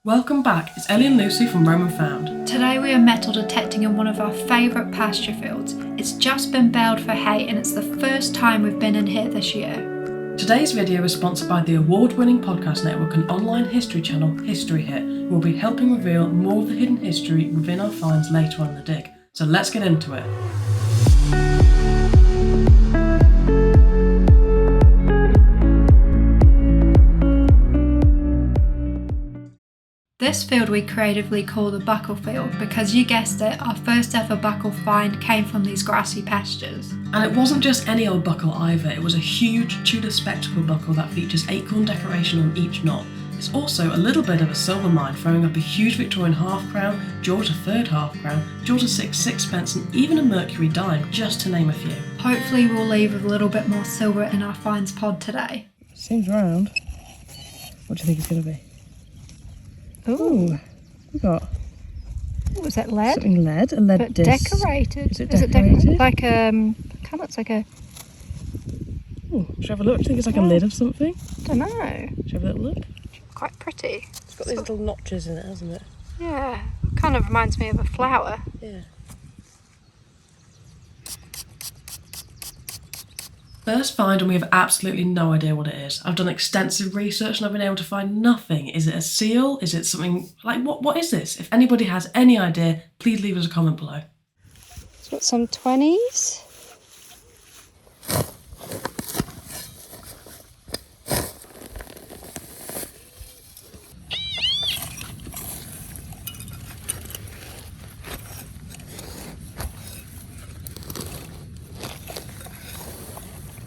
Welcome back, it's Ellie and Lucy from Roman Found. Today we are metal detecting in one of our favourite pasture fields. It's just been baled for hay and it's the first time we've been in here this year. Today's video is sponsored by the award-winning podcast network and online history channel History Hit, who will be helping reveal more of the hidden history within our finds later on in the dig. So let's get into it. This field we creatively call the buckle field because you guessed it, our first ever buckle find came from these grassy pastures. And it wasn't just any old buckle either, it was a huge Tudor spectacle buckle that features acorn decoration on each knot. It's also a little bit of a silver mine, throwing up a huge Victorian half crown, George III half crown, George VI sixpence and even a Mercury dime, just to name a few. Hopefully we'll leave with a little bit more silver in our finds pod today. Seems round. What do you think it's going to be? Oh, we got. What was that, lead? Something lead, a lead but disc. Decorated. Is it decorated? Like kind of looks like a. Oh, should I have a look? Do you think it's like a lid of something? I don't know. Should I have a little look? Quite pretty. It's got these little notches in it, hasn't it? Yeah, kind of reminds me of a flower. Yeah. First find, and we have absolutely no idea what it is. I've done extensive research and I've been able to find nothing. Is it a seal? Is it something like what is this? If anybody has any idea, please leave us a comment below. It's got some 20s.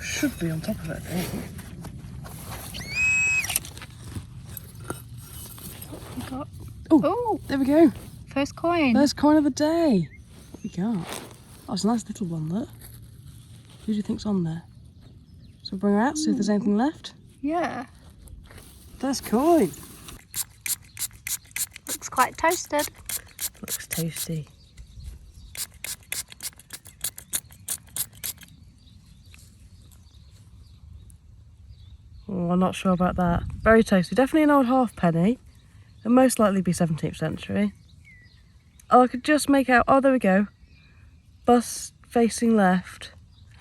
Should be on top of it, I think. Oh, there we go. First coin. First coin of the day. What we got? Oh, it's a nice little one, look. Who do you think's on there? So we'll bring her out, see if there's anything left. Yeah. First coin. Looks quite toasted. Looks toasty. Oh, I'm not sure about that. Very toasty. Definitely an old halfpenny. It'll most likely be 17th century. Oh, I could just make out. Oh, there we go. Bus facing left.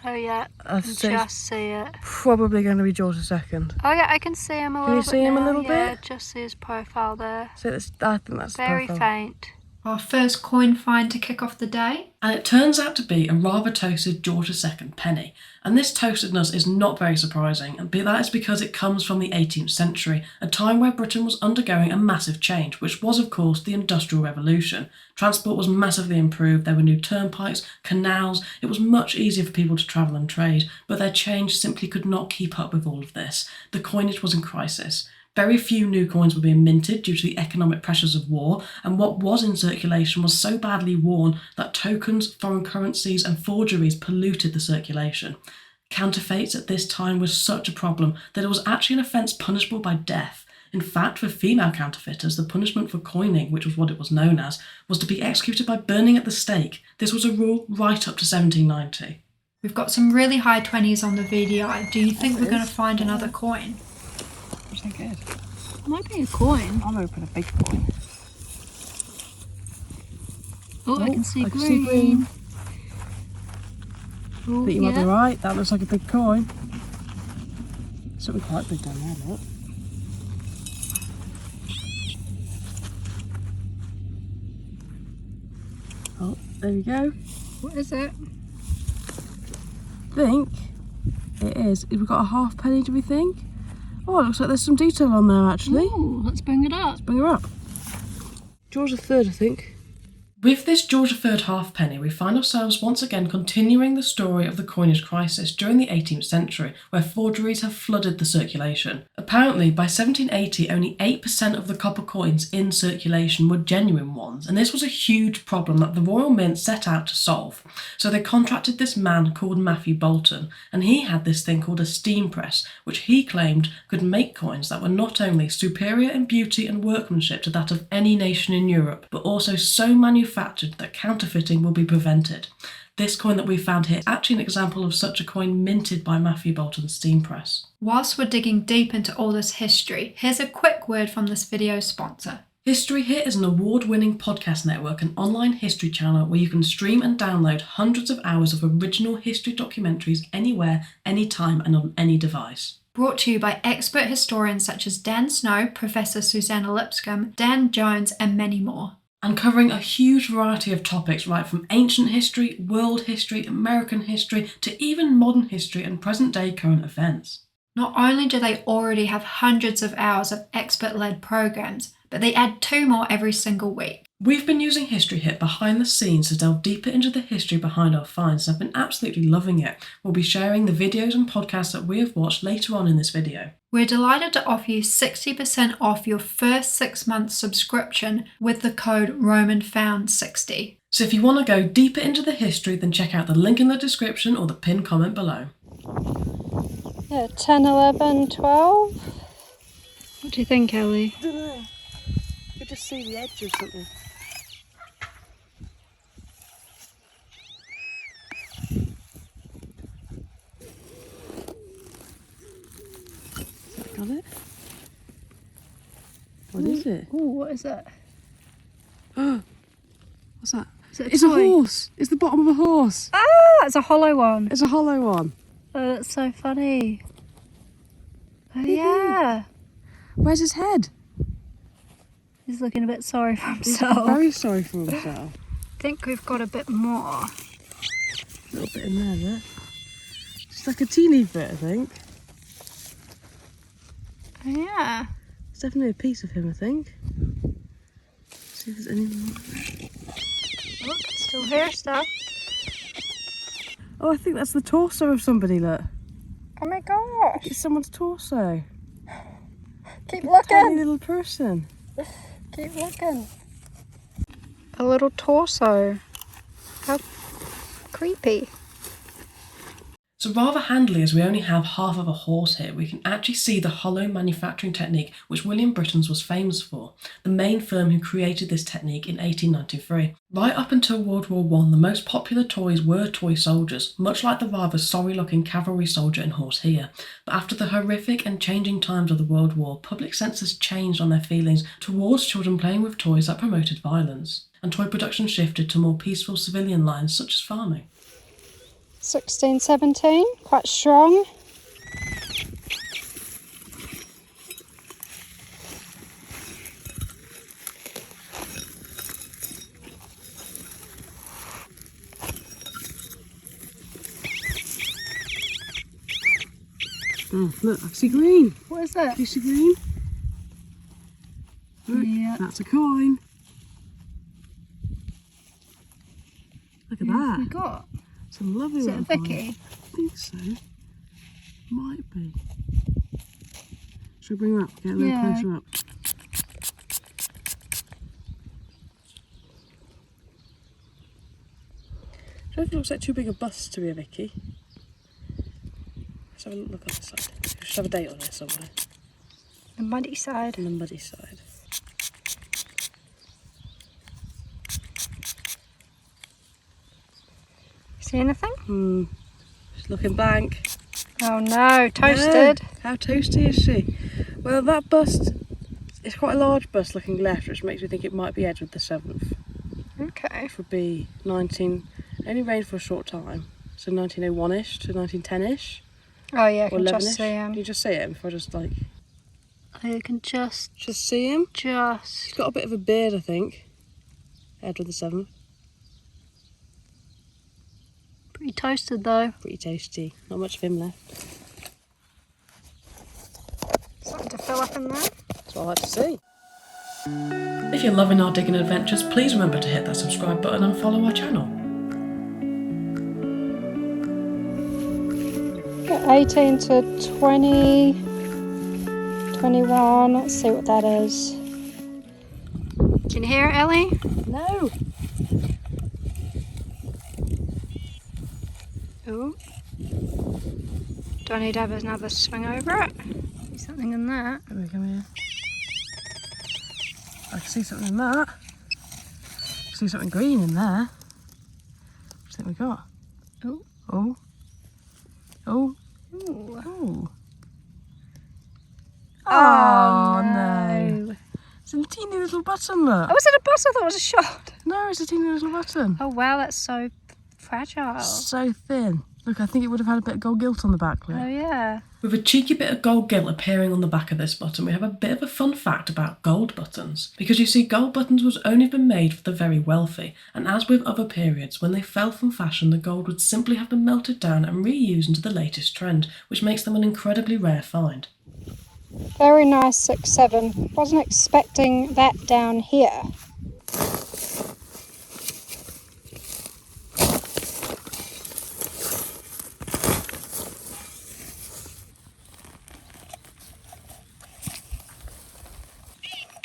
Oh yeah, I can just see it. Probably going to be George II. Oh yeah, I can see him a little bit. Can you see him a little Yeah, bit? just see his profile there. So I think that's very the profile. faint. Our first coin find to kick off the day. And it turns out to be a rather toasted George II penny. And this toastedness is not very surprising, and that is because it comes from the 18th century, a time where Britain was undergoing a massive change, which was of course the Industrial Revolution. Transport was massively improved, there were new turnpikes, canals, it was much easier for people to travel and trade, but their change simply could not keep up with all of this. The coinage was in crisis. Very few new coins were being minted due to the economic pressures of war, and what was in circulation was so badly worn that tokens, foreign currencies and forgeries polluted the circulation. Counterfeits at this time was such a problem that it was actually an offence punishable by death. In fact, for female counterfeiters, the punishment for coining, which was what it was known as, was to be executed by burning at the stake. This was a rule right up to 1790. We've got some really high 20s on the VDI. Do you think we're going to find another coin? What do you think it is? It might be a coin. I'll open a big coin. Oh, I can see I green. can see green. Oh, I think you might be right. That looks like a big coin. Something quite big down there, look. Oh, there we go. What is it? I think it is. We've got a halfpenny, do we think? Oh, it looks like there's some detail on there actually. Ooh, let's bring it up. Let's bring her up. George III, I think. With this George III halfpenny, we find ourselves once again continuing the story of the coinage crisis during the 18th century, where forgeries have flooded the circulation. Apparently, by 1780, only 8% of the copper coins in circulation were genuine ones, and this was a huge problem that the Royal Mint set out to solve. So they contracted this man called Matthew Bolton, and he had this thing called a steam press, which he claimed could make coins that were not only superior in beauty and workmanship to that of any nation in Europe, but also so manufactured that counterfeiting will be prevented. This coin that we found here is actually an example of such a coin minted by Matthew Bolton's steam press. Whilst we're digging deep into all this history, here's a quick word from this video's sponsor. History Hit is an award-winning podcast network and online history channel where you can stream and download hundreds of hours of original history documentaries anywhere, anytime, and on any device. Brought to you by expert historians such as Dan Snow, Professor Susanna Lipscomb, Dan Jones, and many more. And covering a huge variety of topics right from ancient history, world history, American history, to even modern history and present-day current events. Not only do they already have hundreds of hours of expert-led programs, but they add 2 more every single week. We've been using History Hit behind the scenes to delve deeper into the history behind our finds and I've been absolutely loving it. We'll be sharing the videos and podcasts that we have watched later on in this video. We're delighted to offer you 60% off your first 6-month subscription with the code RomanFound60. So if you want to go deeper into the history, then check out the link in the description or the pinned comment below. Yeah, 10, 11, 12. What do you think, Ellie? I don't know. You could just see the edge of something. Has that got it? What is it? Oh, what is that? What's that? Is it It's a horse! It's the bottom of a horse! Ah, it's a hollow one. It's a hollow one. Oh, that's so funny. Oh, yeah. Where's his head? He's looking a bit sorry for He's himself. very sorry for himself. I think we've got a bit more. A little bit in there, look. Just like a teeny bit, I think. Oh, yeah. It's definitely a piece of him, I think. See if there's any more. Look, it's still hair stuff. Oh, I think that's the torso of somebody, look. Oh my gosh. It's someone's torso. Keep Tiny looking. little person. Keep looking. A little torso. How creepy. So rather handily, as we only have half of a horse here, we can actually see the hollow manufacturing technique which William Britons was famous for, the main firm who created this technique in 1893. Right up until World War I, the most popular toys were toy soldiers, much like the rather sorry-looking cavalry soldier and horse here. But after the horrific and changing times of the World War, public senses changed on their feelings towards children playing with toys that promoted violence, and toy production shifted to more peaceful civilian lines such as farming. 16, 17, quite strong. Oh, look, I see green. What is that? Do you see green? Look, Yeah. that's a coin. Look at Who have we that. got? Some lovely Is it a little coins. Vicky? I think so. Might be. Should we bring her up? Get a little Yeah. closer up. I don't know if it looks like too big a bust to be a Vicky. Let's have a look on this side. We should have a date on it somewhere. The muddy side. On the muddy side. See anything? She's looking blank. Oh no, toasted. No. How toasty is she? Well, that bust, it's quite a large bust looking left, which makes me think it might be Edward the 7th. Okay. Which would be only reigned for a short time. So 1901-ish to 1910-ish. Oh yeah, I Or can 11-ish. just see him. Can you just see him if I just like... I can just see him? He's got a bit of a beard, I think. Edward the 7th. pretty toasted though. Pretty toasty. Not much of him left. Something to fill up in there. That's what I like to see. If you're loving our digging adventures, please remember to hit that subscribe button and follow our channel. Got 18 to 20, 21. Let's see what that is. Can you hear it, Ellie? No! Ooh. Do I need to have another swing over it? See something in that. Let me come here. I can see something in that. I can see something green in there. What do you think we got? Ooh. Oh. Oh. Ooh. Oh. Oh no. It's a teeny little button, look. Oh, was it a button? I thought it was a shot. No, it's a teeny little button. Oh wow, that's so fragile. So thin. Look, I think it would have had a bit of gold gilt on the back, look. Oh yeah. With a cheeky bit of gold gilt appearing on the back of this button, we have a bit of a fun fact about gold buttons. Because you see, gold buttons was only been made for the very wealthy, and as with other periods, when they fell from fashion, the gold would simply have been melted down and reused into the latest trend, which makes them an incredibly rare find. Very nice 6-7. Wasn't expecting that down here.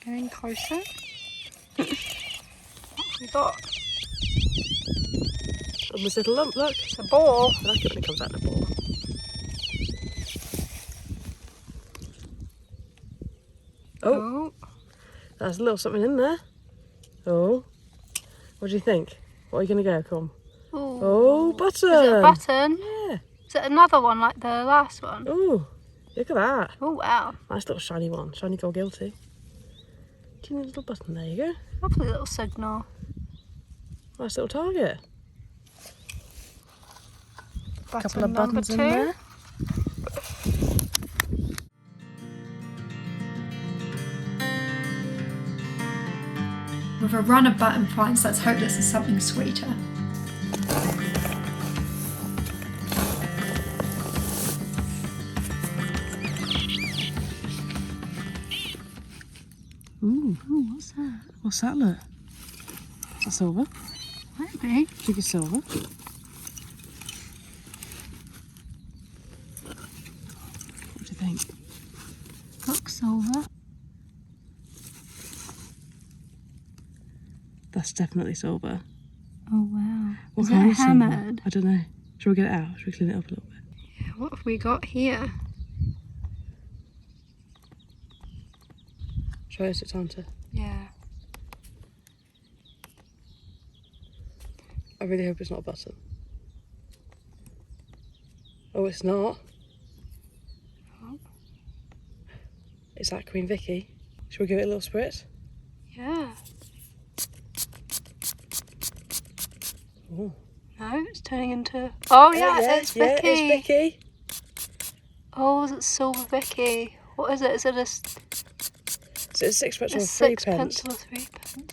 Getting closer. What have we got? On this little lump, look. It's a ball. I like it when it comes out in a ball. Oh, there's a little something in there. Oh, what do you think? What are you going to go, Come? Ooh. Oh, button. Is it a button? Yeah. Is it another one like the last one? Oh, look at that. Oh wow. Nice little shiny one. Shiny gold guilty. Teeny little button, there you go. Lovely little signal. Nice little target. Button Couple of number buttons in 2. there. With a run of button finds, let's hope this is something sweeter. Ooh, what's that? What's that, look? Is that silver? Might be. I think it's silver. What do you think? Looks silver. That's definitely silver. Oh wow. What Is kind it of silver? hammered? I don't know. Shall we get it out? Shall we clean it up a little bit? Yeah, what have we got here? Try it, time to. Yeah. I really hope it's not a button. Oh, it's not. Oh. Is that Queen Vicky? Shall we give it a little spritz? Yeah. Oh. No, it's turning into... Oh yeah, it's yeah, Vicky. it's Vicky. Oh, is it Silver Vicky? What is it? Is it So it's sixpence a or sixpence 3p. or 3p?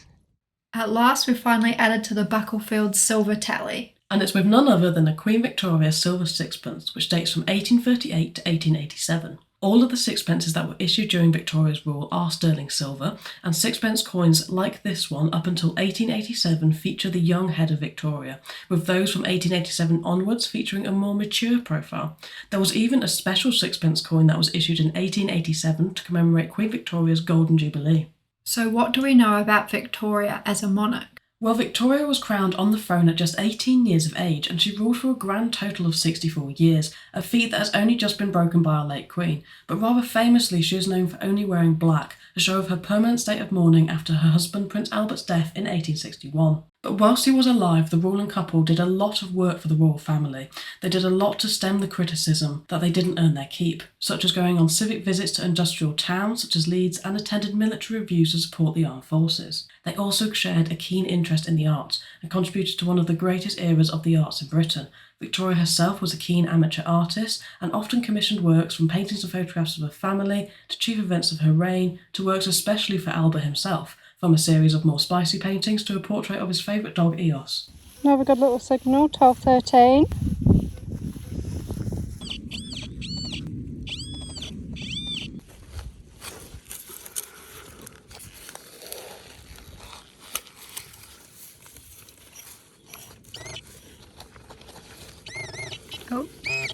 At last, we've finally added to the Battlefield silver tally. And it's with none other than a Queen Victoria silver sixpence, which dates from 1838 to 1887. All of the sixpences that were issued during Victoria's rule are sterling silver, and sixpence coins like this one up until 1887 feature the young head of Victoria, with those from 1887 onwards featuring a more mature profile. There was even a special sixpence coin that was issued in 1887 to commemorate Queen Victoria's Golden Jubilee. So what do we know about Victoria as a monarch? Well, Victoria was crowned on the throne at just 18 years of age, and she ruled for a grand total of 64 years, a feat that has only just been broken by our late Queen. But rather famously, she is known for only wearing black, a show of her permanent state of mourning after her husband Prince Albert's death in 1861. But whilst he was alive, the ruling couple did a lot of work for the royal family. They did a lot to stem the criticism that they didn't earn their keep, such as going on civic visits to industrial towns such as Leeds and attended military reviews to support the armed forces. They also shared a keen interest in the arts and contributed to one of the greatest eras of the arts in Britain. Victoria herself was a keen amateur artist and often commissioned works from paintings and photographs of her family to chief events of her reign to works especially for Albert himself, from a series of more spicy paintings to a portrait of his favourite dog Eos. Another good little signal, 12:13.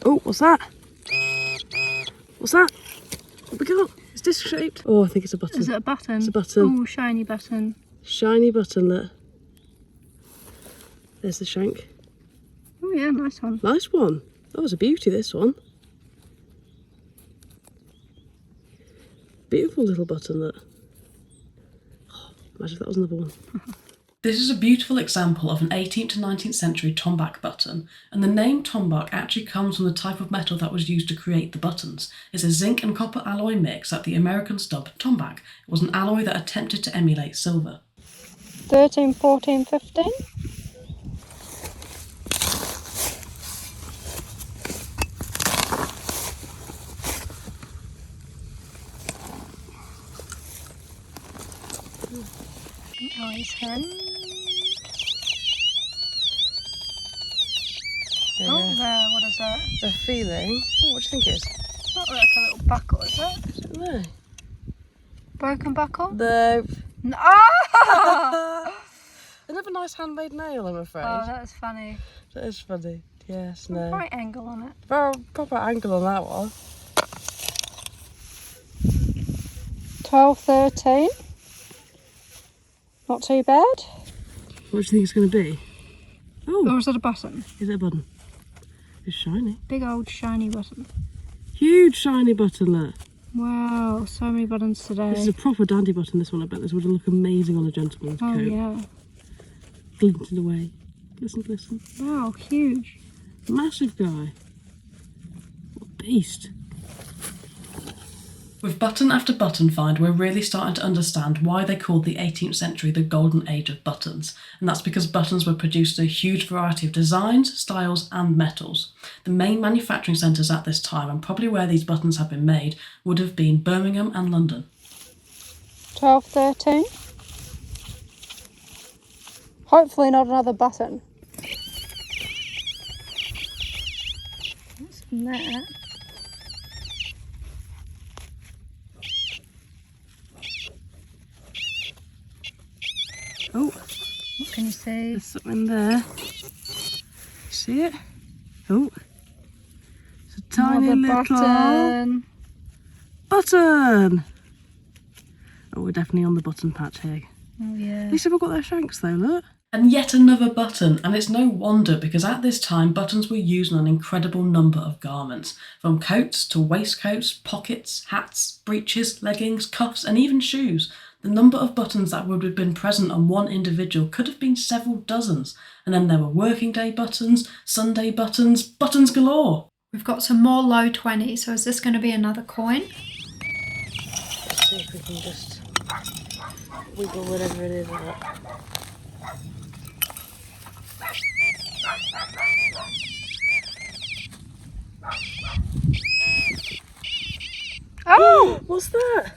Oh, what's that? What's that? What we got? It's disc shaped. Oh, I think it's a button. Is it a button? It's a button. Oh, shiny button. Shiny button there. There's the shank. Oh yeah, nice one. Nice one. That was a beauty, this one. Beautiful little button that. Oh, imagine if that was another one. This is a beautiful example of an 18th to 19th century tombac button, and the name tombac actually comes from the type of metal that was used to create the buttons. It's a zinc and copper alloy mix that the Americans dubbed tombac. It was an alloy that attempted to emulate silver. 13, 14, 15. Ellie's hand. Yeah. Oh, there, what is that? The feeling. Oh, what do you think it is? It's not like a little buckle, is it? I don't know. Broken buckle? No. Ah! Another nice handmade nail, I'm afraid. Oh, that was funny. That is funny. Yes, Some no. right angle on it. Very proper angle on that one. 12, 13. Not too bad. What do you think it's going to be? Oh, Or is it a button? is it a button? It's shiny. Big old shiny button. Huge shiny button, look. Wow, so many buttons today. This is a proper dandy button, this one. I bet this would look amazing on a gentleman's Oh coat. yeah. Glinting away. Listen, listen. Wow, huge. Massive guy. What a beast. With button after button find, we're really starting to understand why they called the 18th century the golden age of buttons. And that's because buttons were produced in a huge variety of designs, styles and metals. The main manufacturing centres at this time, and probably where these buttons have been made, would have been Birmingham and London. 12, 13. Hopefully not another button. What's in that? Oh, What can you see? there's something there. See it? Oh, it's a tiny Another little button. button. Oh, we're definitely on the button patch here. Oh yeah. At least they've all got their shanks though, look. And yet another button, and it's no wonder because at this time buttons were used on an incredible number of garments, from coats to waistcoats, pockets, hats, breeches, leggings, cuffs and even shoes. The number of buttons that would have been present on one individual could have been several dozens, and then there were working day buttons, Sunday buttons, buttons galore. We've got some more low 20s, so is this going to be another coin? Let's see if we can just wiggle whatever it is out. Oh! What's that?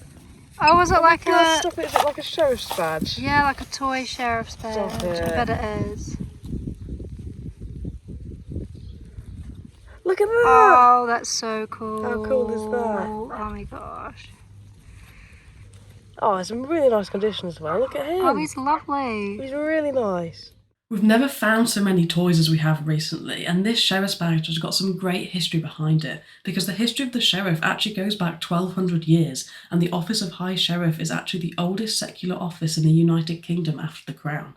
Oh, was it like a... Stop it, is it like a sheriff's badge? Yeah, like a toy sheriff's badge. Stop it. I bet it is. Look at that! Oh, that's so cool. How cool is that? Oh my gosh. Oh, it's in really nice condition as well. Look at him. Oh, he's lovely. He's really nice. We've never found so many toys as we have recently, and this sheriff's badge has got some great history behind it, because the history of the sheriff actually goes back 1200 years, and the office of High Sheriff is actually the oldest secular office in the United Kingdom after the Crown.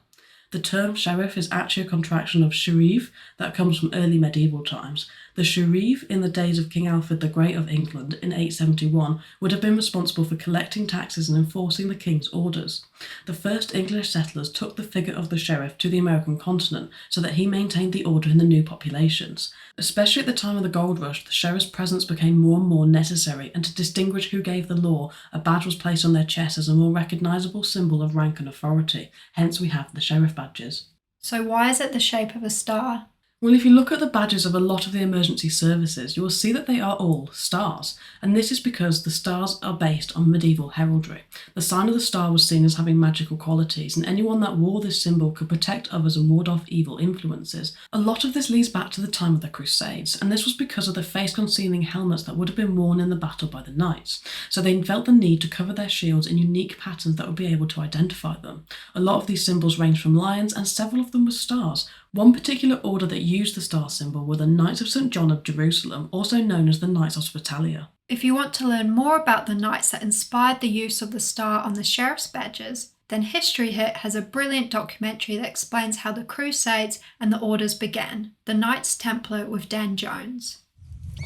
The term sheriff is actually a contraction of sheriff that comes from early medieval times. The sheriff in the days of King Alfred the Great of England in 871 would have been responsible for collecting taxes and enforcing the king's orders. The first English settlers took the figure of the sheriff to the American continent so that he maintained the order in the new populations. Especially at the time of the gold rush, the sheriff's presence became more and more necessary, and to distinguish who gave the law, a badge was placed on their chest as a more recognisable symbol of rank and authority. Hence we have the sheriff badges. So why is it the shape of a star? Well, if you look at the badges of a lot of the emergency services, you will see that they are all stars, and this is because the stars are based on medieval heraldry. The sign of the star was seen as having magical qualities, and anyone that wore this symbol could protect others and ward off evil influences. A lot of this leads back to the time of the Crusades, and this was because of the face-concealing helmets that would have been worn in the battle by the knights, so they felt the need to cover their shields in unique patterns that would be able to identify them. A lot of these symbols range from lions, and several of them were stars. One particular order that used the star symbol were the Knights of St. John of Jerusalem, also known as the Knights Hospitalia. If you want to learn more about the knights that inspired the use of the star on the sheriff's badges, then History Hit has a brilliant documentary that explains how the Crusades and the orders began. The Knights Templar with Dan Jones.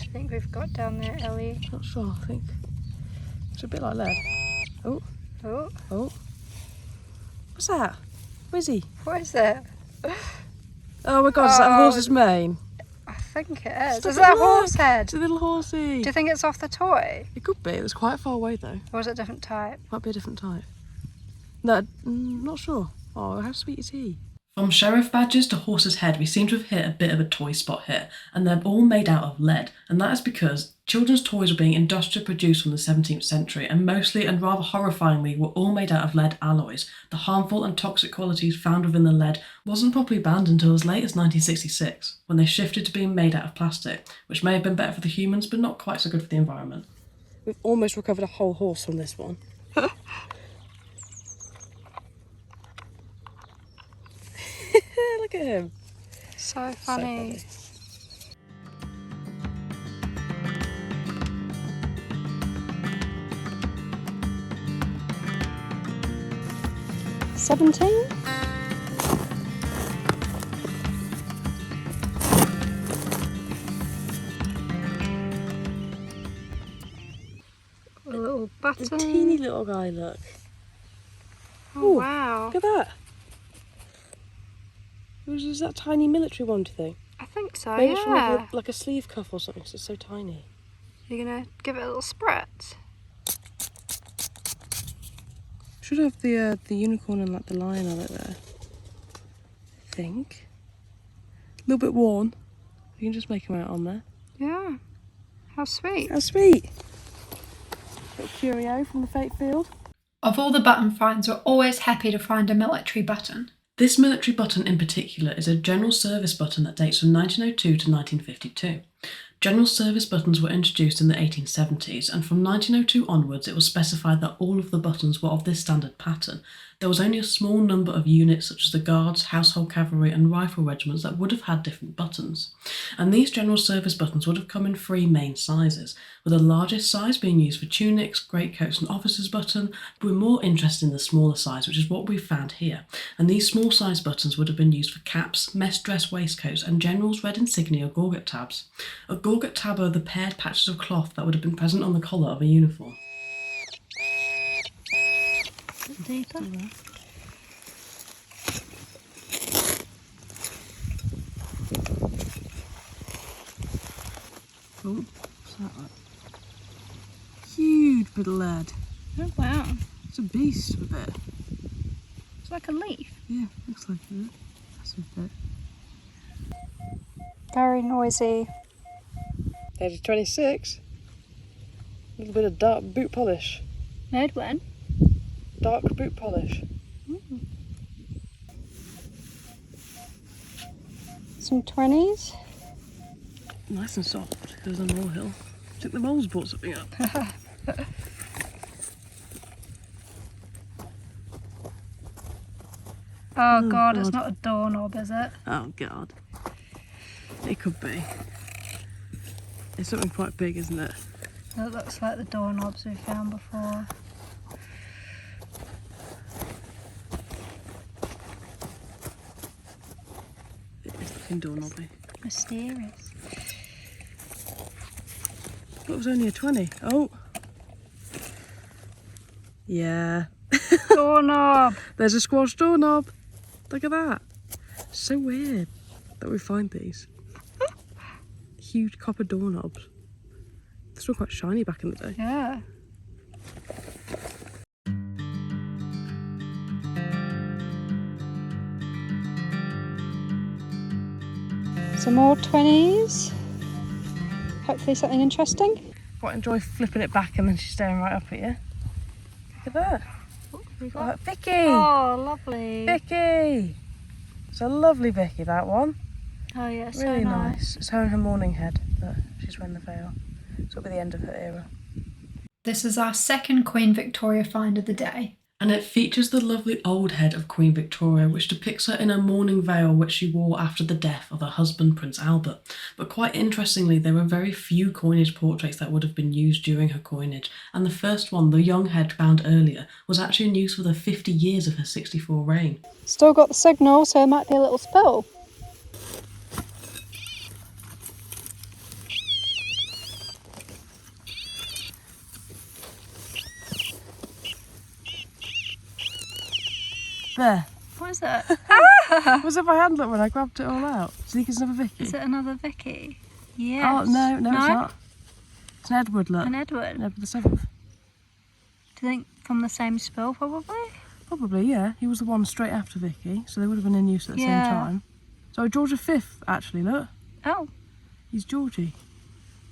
I think we've got down there, Ellie. Not sure, I think. It's a bit like lead. Oh, Oh, oh. What's that? Where is he? What is it? Oh my god, is that a horse's mane? I think it is. Stop Is it, that a look. horse head? It's a little horsey. Do you think it's off the toy? It could be. It was quite far away though. Or is it a different type? Might be a different type. No, not sure. Oh, how sweet is he? From sheriff badges to horse's head, we seem to have hit a bit of a toy spot here, and they're all made out of lead, and that is because children's toys were being industrially produced from the 17th century, and mostly and rather horrifyingly were all made out of lead alloys. The harmful and toxic qualities found within the lead wasn't properly banned until as late as 1966, when they shifted to being made out of plastic, which may have been better for the humans, but not quite so good for the environment. We've almost recovered a whole horse from this one. Look at him. So funny. 17? A little button. The teeny little guy, look. Oh, Ooh, wow. Look at that. Is that tiny military one, do you think? I think so, Maybe it's from yeah. like a sleeve cuff or something, 'cause it's so tiny. You're going to give it a little spritz? Should have the unicorn and like the lion on it there. I think. A little bit worn. You can just make him out on there. Yeah. How sweet. How sweet. Little curio from the fate field. Of all the button finds, we're always happy to find a military button. This military button in particular is a general service button that dates from 1902 to 1952. General service buttons were introduced in the 1870s, and from 1902 onwards it was specified that all of the buttons were of this standard pattern. There was only a small number of units such as the Guards, Household Cavalry and Rifle regiments that would have had different buttons. And these general service buttons would have come in three main sizes, with the largest size being used for tunics, greatcoats and officers' button, but we're more interested in the smaller size, which is what we've found here. And these small size buttons would have been used for caps, mess dress waistcoats and generals' red insignia gorget tabs. A gorget tab are the paired patches of cloth that would have been present on the collar of a uniform. Deeper. Oh, what's that like? Huge bit of lead. Oh, wow. It's a beast of a bit. It's like a leaf. Yeah, looks like it. That's a bit. Very noisy. There's 26. A little bit of dark boot polish. Made when? Dark boot polish. Some 20s. Nice and soft. Goes on the molehill. I think the mole's brought something up. Oh, God, it's not a doorknob, is it? Oh god. It could be. It's something quite big, isn't it? It looks like the doorknobs we found before. It's looking doorknobby. Mysterious. It was only a 20. Oh. Yeah. Doorknob! There's a squash doorknob. Look at that. So weird that we find these. Huge copper doorknobs. They're still quite shiny back in the day. Yeah. Some more 20s. Hopefully something interesting. Quite enjoy flipping it back and then she's staring right up at you. Look at that. We Oh, got... Vicky! Oh, lovely. Vicky! It's a lovely Vicky, that one. Oh, yeah, so Really nice. nice. It's her and her mourning head that she's wearing the veil. So it'll be the end of her era. This is our second Queen Victoria find of the day. And it features the lovely old head of Queen Victoria, which depicts her in a mourning veil which she wore after the death of her husband, Prince Albert. But quite interestingly, there were very few coinage portraits that would have been used during her coinage, and the first one, the young head found earlier, was actually in use for the 50 years of her 64 reign. Still got the signal, so it might be a little spill. There. What is it? Was it my hand, look, when I grabbed it all out? Do you think it's another Vicky? Is it another Vicky? Yes. Oh, no, it's not. It's an Edward, look. An Edward. Edward the 7th. Do you think from the same spill, probably? Probably, yeah. He was the one straight after Vicky, so they would have been in use at the same time. So George V, actually, look. Oh. He's Georgie.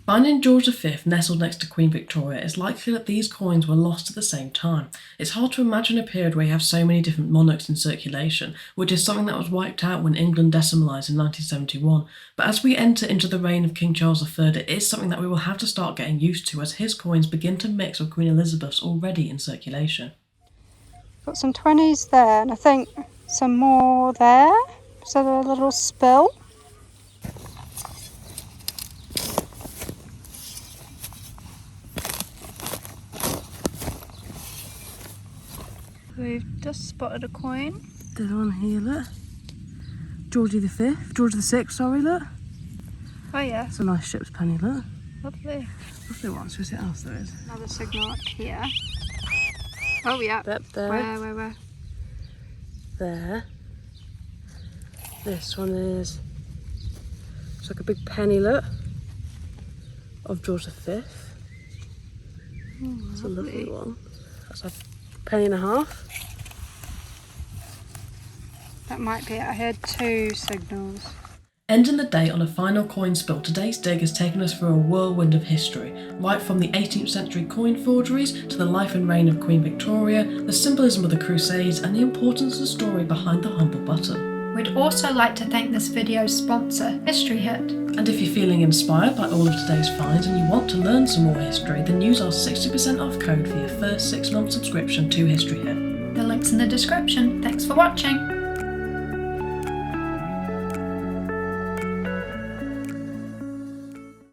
Finding George V nestled next to Queen Victoria, it's likely that these coins were lost at the same time. It's hard to imagine a period where you have so many different monarchs in circulation, which is something that was wiped out when England decimalised in 1971. But as we enter into the reign of King Charles III, it is something that we will have to start getting used to as his coins begin to mix with Queen Elizabeth's already in circulation. Got some 20s there, and I think some more there. Is that a little spill? We've just spotted a coin. There's one here, look. Georgie V, George VI, sorry, look. Oh yeah, It's a nice ship's penny, look. lovely. Lovely one, so what else there is? Another signal up here. Oh yeah. Yep, there. Where? There. This one is, it's like a big penny, look, of George V. It's a lovely one. That's a penny and a half. That might be it. I heard 2 signals. Ending the day on a final coin spill, today's dig has taken us through a whirlwind of history, right from the 18th century coin forgeries to the life and reign of Queen Victoria, the symbolism of the Crusades and the importance of the story behind the humble button. We'd also like to thank this video's sponsor, History Hit. And if you're feeling inspired by all of today's finds and you want to learn some more history, then use our 60% off code for your first 6-month subscription to History Hit. The link's in the description. Thanks for watching.